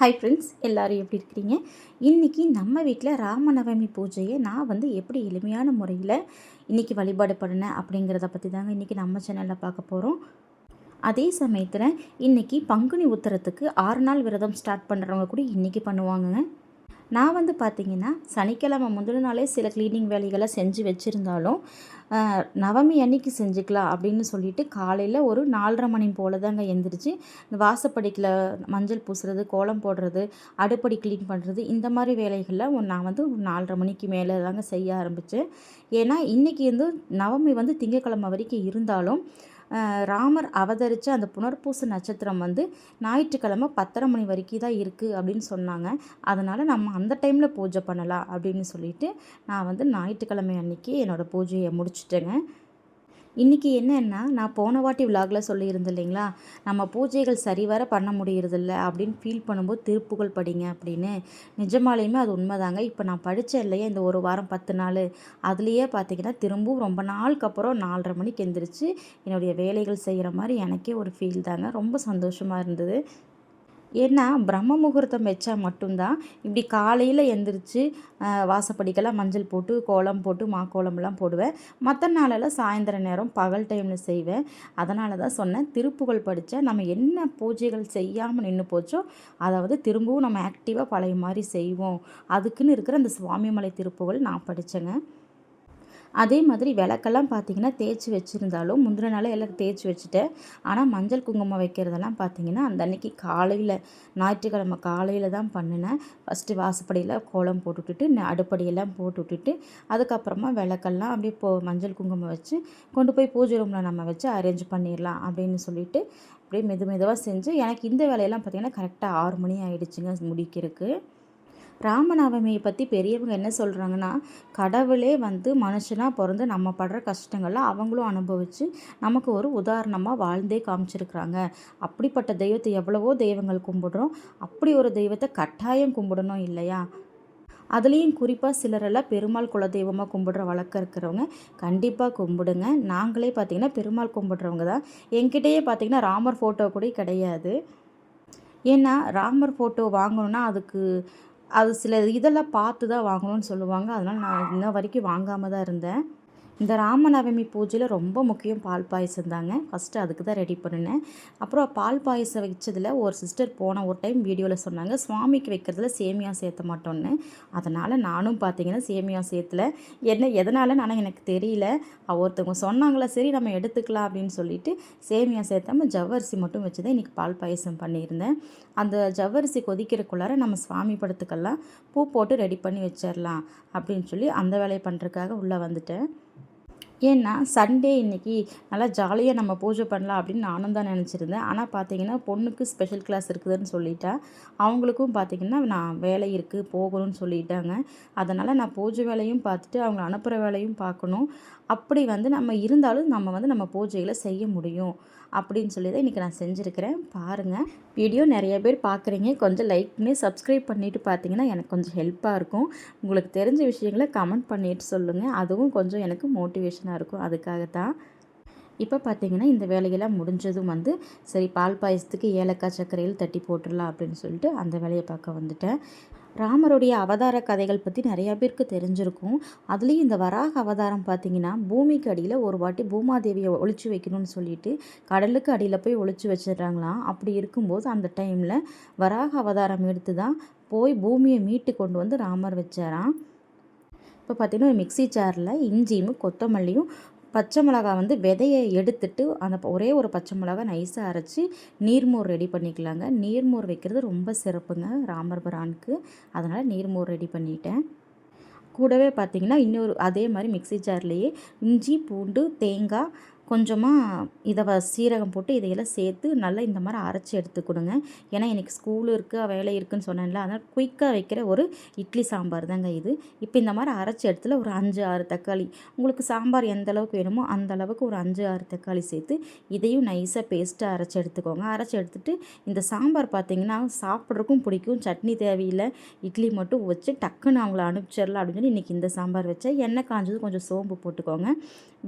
Hi friends, எல்லோரும் எப்படி இருக்கிறீங்க? இன்றைக்கி நம்ம வீட்டில் ராமநவமி பூஜையை நான் எப்படி எளிமையான முறையில் இன்றைக்கி வழிபாடு பண்ணினேன் அப்படிங்கிறத பற்றி தாங்க இன்றைக்கி நம்ம சேனலில் பார்க்க போகிறோம். அதே சமயத்தில் இன்றைக்கி பங்குனி உத்திரத்துக்கு 6 நாள் விரதம் ஸ்டார்ட் பண்ணுறவங்க கூட இன்றைக்கி பண்ணுவாங்கங்க. நான் பார்த்திங்கன்னா சனிக்கிழமை முந்தின நாளே சில க்ளீனிங் வேலைகளை செஞ்சு வச்சுருந்தாலும் நவமி அன்னைக்கு செஞ்சுக்கலாம் அப்படின்னு சொல்லிட்டு காலையில் ஒரு 4:30 மணி போல் தாங்க எழுந்திரிச்சு இந்த வாசப்படிக்கில் மஞ்சள் பூசுறது, கோலம் போடுறது, அடுப்படி க்ளீன் பண்ணுறது, இந்த மாதிரி வேலைகளில் நான் ஒரு 4:30 மணிக்கு மேலே தாங்க செய்ய ஆரம்பித்தேன். ஏன்னா இன்றைக்கி நவமி திங்கட்கிழமை வரைக்கும் இருந்தாலும் ராமர் அவதரித்த அந்த புனர்பூச நட்சத்திரம் ஞாயிற்றுக்கிழமை 10:30 மணி வரைக்கும் தான் இருக்குது அப்படின்னு சொன்னாங்க. அதனால் நம்ம அந்த டைமில் பூஜை பண்ணலாம் அப்படின்னு சொல்லிவிட்டு நான் ஞாயிற்றுக்கிழமை அன்றைக்கி என்னோடய பூஜையை முடிச்சிட்டேங்க. இன்றைக்கி என்னென்னா, நான் போன வாட்டி விலாகில் சொல்லியிருந்தேன் இல்லைங்களா, நம்ம பூஜைகள் சரிவர பண்ண முடியறதில்ல அப்படின்னு ஃபீல் பண்ணும்போது திருப்புகழ் படிங்க அப்படின்னு. நிஜமாலையுமே அது உண்மைதாங்க. இப்போ நான் படித்தேன் இல்லையா, இந்த ஒரு வாரம் 10 நாள், அதுலேயே பார்த்திங்கன்னா திரும்பவும் ரொம்ப நாளுக்கு அப்புறம் 4:30 மணிக்கு எந்திரிச்சு என்னுடைய வேலைகள் செய்கிற மாதிரி எனக்கே ஒரு ஃபீல் தாங்க. ரொம்ப சந்தோஷமாக இருந்தது. ஏன்னா பிரம்ம முகூர்த்தம் வச்சா மட்டும்தான் இப்படி காலையில் எந்திரிச்சு வாசப்படிக்கெல்லாம் மஞ்சள் போட்டு கோலம் போட்டு மாக்கோலம்லாம் போடுவேன். மற்ற நாளெல்லாம் சாயந்தர நேரம் பகல் டைமில் செய்வேன். அதனால தான் சொன்னேன், திருப்புகழ் படித்தா நம்ம என்ன பூஜைகள் செய்யாமல் நின்று போச்சோ திரும்பவும் நம்ம ஆக்டிவாக பழைய மாதிரி செய்வோம். அதுக்குன்னு இருக்கிற அந்த சுவாமிமலை திருப்புகழ் நான் படித்தேங்க. அதே மாதிரி விளக்கெல்லாம் பார்த்திங்கன்னா தேய்ச்சி வச்சுருந்தாலும் முந்தின நாளே எல்லாம் தேய்ச்சி வச்சுட்டேன். ஆனால் மஞ்சள் குங்குமம் வைக்கிறதெல்லாம் பார்த்திங்கன்னா அந்த அன்றைக்கி காலையில் ஞாயிற்றுக்கிழமை காலையில் தான் பண்ணினேன். ஃபஸ்ட்டு வாசப்படியில் கோலம் போட்டு விட்டுட்டு அடுப்படியெல்லாம் போட்டு விட்டுட்டு அதுக்கப்புறமா விளக்கெல்லாம் அப்படியே மஞ்சள் குங்குமம் வச்சு கொண்டு போய் பூஜை ரூமில் நம்ம வச்சு அரேஞ்ச் பண்ணிடலாம் அப்படின்னு சொல்லிவிட்டு அப்படியே மெதுவாக செஞ்சு எனக்கு இந்த வேலையெல்லாம் பார்த்திங்கன்னா கரெக்டாக 6 மணி ஆகிடுச்சுங்க முடிக்கிறதுக்கு. ராமநவமியை பற்றி பெரியவங்க என்ன சொல்கிறாங்கன்னா, கடவுளே மனுஷனாக பிறந்து நம்ம படுற கஷ்டங்களை அவங்களும் அனுபவித்து நமக்கு ஒரு உதாரணமாக வாழ்ந்தே காமிச்சிருக்கிறாங்க. அப்படிப்பட்ட தெய்வத்தை எவ்வளவோ தெய்வங்கள் கும்பிடுறோம், அப்படி ஒரு தெய்வத்தை கட்டாயம் கும்பிடணும் இல்லையா? அதுலேயும் குறிப்பாக சிலரெல்லாம் பெருமாள் குலதெய்வமாக கும்பிடுற வழக்கம் இருக்கிறவங்க கண்டிப்பாக கும்பிடுங்க. நாங்களே பார்த்திங்கன்னா பெருமாள் கும்பிடுறவங்க தான். என்கிட்டயே பார்த்திங்கன்னா ராமர் ஃபோட்டோ கூட கிடையாது. ஏன்னா ராமர் ஃபோட்டோ வாங்கணுன்னா அது சில இதெல்லாம் பார்த்து தான் வாங்கணும்னு சொல்லுவாங்க. அதனால் நான் இன்ன வரைக்கும் வாங்காமல் தான் இருந்தேன். இந்த ராமநவமி பூஜையில் ரொம்ப முக்கியம் பால் பாயசம் தாங்க. ஃபஸ்ட்டு அதுக்கு தான் ரெடி பண்ணினேன். அப்புறம் பால் பாயசம் வச்சதில் ஒரு சிஸ்டர் போன ஒரு டைம் வீடியோவில் சொன்னாங்க, சுவாமிக்கு வைக்கிறதுல சேமியா சேர்த்த மாட்டோன்னு. அதனால் நானும் பார்த்திங்கன்னா சேமியா சேர்த்துல. எதனாலன்னு ஆனால் எனக்கு தெரியல. ஒருத்தவங்க சொன்னாங்களா, சரி நம்ம எடுத்துக்கலாம் அப்படின்னு சொல்லிட்டு சேமியா சேர்த்தாமல் ஜவ்வரிசி மட்டும் வச்சு தான் இன்றைக்கி பால் பாயசம் பண்ணியிருந்தேன். அந்த ஜவ்வரிசி கொதிக்கிறக்குள்ளார நம்ம சுவாமி படத்துக்கெல்லாம் பூ போட்டு ரெடி பண்ணி வச்சிடலாம் அப்படின்னு சொல்லி அந்த வேலையை பண்ணுறதுக்காக உள்ளே வந்துட்டேன். ஏன்னா சண்டே இன்றைக்கி நல்லா ஜாலியாக நம்ம பூஜை பண்ணலாம் அப்படின்னு நானும் தான் நினச்சிருந்தேன். ஆனால் பார்த்திங்கன்னா பொண்ணுக்கு ஸ்பெஷல் கிளாஸ் இருக்குதுன்னு சொல்லிட்டா. அவங்களுக்கும் பார்த்திங்கன்னா நான் வேலை இருக்குது போகணும்னு சொல்லிட்டாங்க. அதனால் நான் பூஜை வேலையும் பார்த்துட்டு அவங்கள அனுப்புகிற வேலையும் பார்க்கணும். அப்படி நம்ம இருந்தாலும் நம்ம பூஜைகளை செய்ய முடியும் அப்படின்னு சொல்லி தான் இன்றைக்கி நான் செஞ்சுருக்கிறேன். பாருங்கள், வீடியோ நிறைய பேர் பார்க்குறீங்க, கொஞ்சம் லைக் பண்ணி சப்ஸ்கிரைப் பண்ணிவிட்டு பார்த்தீங்கன்னா எனக்கு கொஞ்சம் ஹெல்ப்பாக இருக்கும். உங்களுக்கு தெரிஞ்ச விஷயங்களை கமெண்ட் பண்ணிட்டு சொல்லுங்கள், அதுவும் கொஞ்சம் எனக்கு மோட்டிவேஷனாக இருக்கும். அதுக்காக தான். இப்போ பார்த்திங்கன்னா இந்த வேலையெல்லாம் முடிஞ்சதும் சரி பால் பாயசத்துக்கு ஏலக்காய் சர்க்கரையில் தட்டி போட்டுடலாம் அப்படின்னு சொல்லிட்டு அந்த வேலையை பார்க்க வந்துட்டேன். ராமருடைய அவதார கதைகள் பற்றி நிறையா பேருக்கு தெரிஞ்சிருக்கும். அதுலேயும் இந்த வராக அவதாரம் பார்த்திங்கன்னா பூமிக்கு அடியில் ஒரு வாட்டி பூமாதேவியை ஒளிச்சு வைக்கணும்னு சொல்லிட்டு கடலுக்கு அடியில் போய் ஒளிச்சு வச்சிடுறாங்களாம். அப்படி இருக்கும்போது அந்த டைமில் வராக அவதாரம் எடுத்து தான் போய் பூமியை மீட்டு கொண்டு ராமர் வச்சாராம். இப்போ பார்த்திங்கன்னா ஒரு மிக்சி ஜாரில் இஞ்சியும் கொத்தமல்லியும் பச்சை மிளகா விதையை எடுத்துட்டு அந்த ஒரே ஒரு பச்சை மிளகா நைஸாக அரைச்சி நீர்மோர் ரெடி பண்ணிக்கலாங்க. நீர்மோர் வைக்கிறது ரொம்ப சிறப்புங்க ராமர் பிரானுக்கு. அதனால் நீர்மோர் ரெடி பண்ணிட்டேன். கூடவே பார்த்திங்கன்னா இன்னொரு அதே மாதிரி மிக்சி ஜார்லேயே இஞ்சி பூண்டு தேங்காய் கொஞ்சமாக சீரகம் போட்டு இதையெல்லாம் சேர்த்து நல்லா இந்த மாதிரி அரைச்சி எடுத்துக்கொடுங்க. ஏன்னா எனக்கு ஸ்கூலு இருக்குது வேலை இருக்குதுன்னு சொன்னேன்ல, அதனால் குயிக்காக வைக்கிற ஒரு இட்லி சாம்பார் தாங்க இது. இப்போ இந்த மாதிரி அரைச்சி இடத்துல ஒரு 5-6 தக்காளி, உங்களுக்கு சாம்பார் எந்த அளவுக்கு வேணுமோ அந்த அளவுக்கு ஒரு 5-6 தக்காளி சேர்த்து இதையும் நைஸாக பேஸ்ட்டாக அரைச்சி எடுத்துக்கோங்க. அரைச்சி எடுத்துகிட்டு இந்த சாம்பார் பார்த்திங்கன்னா சாப்பிட்றதுக்கும் பிடிக்கும், சட்னி தேவையில்லை, இட்லி மட்டும் வச்சு டக்குன்னு அவங்கள அனுப்பிச்சிடலாம் அப்படின்னு சொல்லி இன்றைக்கி இந்த சாம்பார் வச்சேன். எண்ணெய் காஞ்சது கொஞ்சம் சோம்பு போட்டுக்கோங்க.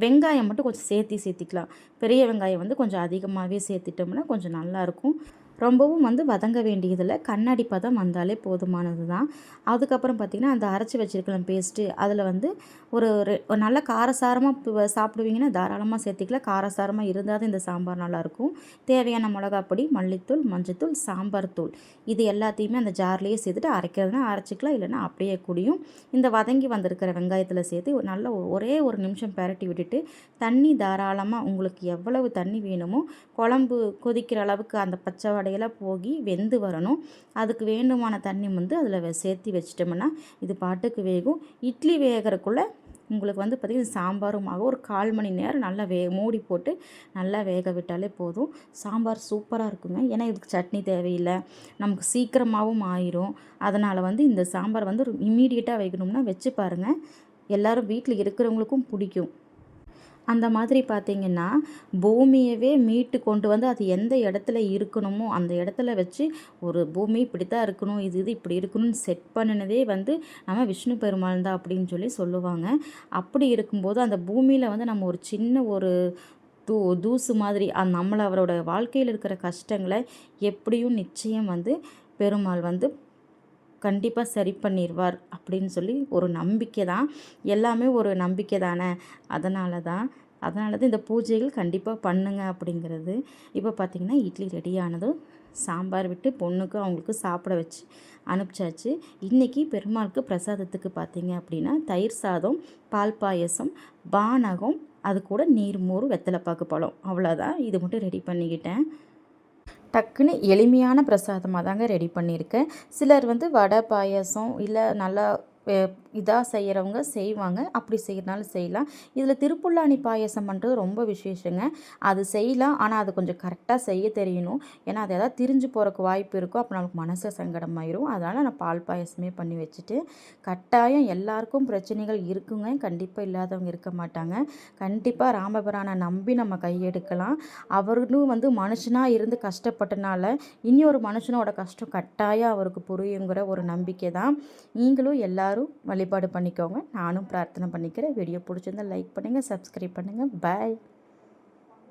வெங்காயம் மட்டும் கொஞ்சம் சேர்த்திக்கலாம். பெரிய வெங்காயம் கொஞ்சம் அதிகமாகவே சேர்த்துட்டோம்னா கொஞ்சம் நல்லாயிருக்கும். ரொம்பவும் வந்து வதங்க வேண்டியதில்லை, கண்ணாடி பதம் வந்தாலே போதுமானது தான். அதுக்கப்புறம் பார்த்திங்கன்னா அந்த அரைச்சி வச்சுருக்கலாம் பேஸ்ட்டு, அதில் வந்து ஒரு நல்ல காரசாரமாக சாப்பிடுவீங்கன்னா தாராளமாக சேர்த்திக்கலாம். காரசாரமாக இருந்தால் தான் இந்த சாம்பார் நல்லாயிருக்கும். தேவையான மிளகாப்பொடி, மல்லித்தூள், மஞ்சத்தூள், சாம்பார் தூள் இது எல்லாத்தையுமே அந்த ஜார்லேயே சேர்த்துட்டு அரைக்கிறதுனா அரைச்சிக்கலாம், இல்லைன்னா அப்படியே கூடியும் இந்த வதங்கி வந்திருக்கிற வெங்காயத்தில் சேர்த்து நல்ல ஒரே ஒரு நிமிஷம் பெரட்டி விட்டுட்டு தண்ணி தாராளமாக உங்களுக்கு எவ்வளவு தண்ணி வேணுமோ குழம்பு கொதிக்கிற அளவுக்கு அந்த பச்சை வடையெல்லாம் போகி வெந்து வரணும். அதுக்கு வேண்டுமான தண்ணி வந்து அதில் சேர்த்து வச்சிட்டோம்னா இது பாட்டுக்கு வேகும். இட்லி வேகிறக்குள்ளே உங்களுக்கு வந்து பார்த்திங்கன்னா சாம்பாருமாக ஒரு 1/4 மணி நேரம் நல்லா மூடி போட்டு நல்லா வேக விட்டாலே போதும். சாம்பார் சூப்பராக இருக்குங்க. ஏன்னா இதுக்கு சட்னி தேவையில்லை, நமக்கு சீக்கிரமாகவும் ஆயிரும். அதனால் வந்து இந்த சாம்பார் வந்து இம்மீடியட்டாக வைக்கணும்னா வச்சு பாருங்கள், எல்லோரும் வீட்டில் இருக்கிறவங்களுக்கும் பிடிக்கும். அந்த மாதிரி பார்த்திங்கன்னா பூமியவே மீட்டு கொண்டு வந்து அது எந்த இடத்துல இருக்கணுமோ அந்த இடத்துல வச்சு ஒரு பூமி இப்படி தான் இருக்கணும், இது இப்படி இருக்கணும்னு செட் பண்ணினதே வந்து நம்ம விஷ்ணு பெருமாள் தான் அப்படின்னு சொல்லி சொல்லுவாங்க. அப்படி இருக்கும்போது அந்த பூமியில் வந்து நம்ம ஒரு சின்ன ஒரு தூசு மாதிரி நம்மளை அவரோட வாழ்க்கையில் இருக்கிற கஷ்டங்களை எப்படியும் நிச்சயம் வந்து பெருமாள் வந்து கண்டிப்பாக சரி பண்ணிடுவார் அப்படின்னு சொல்லி ஒரு நம்பிக்கை தான். எல்லாமே ஒரு நம்பிக்கை தானே, அதனால தான் இந்த பூஜைகள் கண்டிப்பாக பண்ணுங்க அப்படிங்கிறது. இப்போ பார்த்திங்கன்னா இட்லி ரெடியானதும் சாம்பார் விட்டு பொண்ணுக்கு அவங்களுக்கு சாப்பிட வச்சு அனுப்பிச்சாச்சு. இன்றைக்கி பெருமாளுக்கு பிரசாதத்துக்கு பார்த்திங்க அப்படின்னா தயிர் சாதம், பால் பாயசம், பானகம், அது கூட நீர்மோர், வெத்தலைப்பாக்கு பழம், அவ்வளோதான். இது மட்டும் ரெடி பண்ணிக்கிட்டேன். டக்குன்னு எளிமையான பிரசாதமாக தாங்க ரெடி பண்ணியிருக்கேன். சிலர் வந்து வடை பாயாசம் இல்லை நல்லா இதாக செய்கிறவங்க செய்வாங்க, அப்படி செய்கிறனாலும் செய்யலாம். இதில் திருப்புல்லானி பாயசம் பண்ணுறது ரொம்ப விசேஷங்க. அது செய்யலாம், ஆனால் அது கொஞ்சம் கரெக்டாக செய்ய தெரியணும். ஏன்னா அது எதாவது திரிஞ்சு போகிறக்கு வாய்ப்பு இருக்கும், அப்போ நமக்கு மனசு சங்கடமாயிரும். அதனால் நான் பால் பாயசமே பண்ணி வச்சுட்டு, கட்டாயம் எல்லாருக்கும் பிரச்சனைகள் இருக்குங்க, கண்டிப்பாக இல்லாதவங்க இருக்க மாட்டாங்க. கண்டிப்பாக ராமபிரானை நம்பி நம்ம கையெடுக்கலாம். அவரும் வந்து மனுஷனாக இருந்து கஷ்டப்பட்டனால இனி ஒரு மனுஷனோட கஷ்டம் கட்டாயம் அவருக்கு புரியுங்கிற ஒரு நம்பிக்கை தான். நீங்களும் எல்லாரும் வழிபாடு பண்ணிக்கோங்க. நானும் பிரார்த்தனை பண்ணிக்கிறேன். வீடியோ பிடிச்சிருந்தால் லைக் பண்ணுங்கள், சப்ஸ்கிரைப் பண்ணுங்கள். பாய்.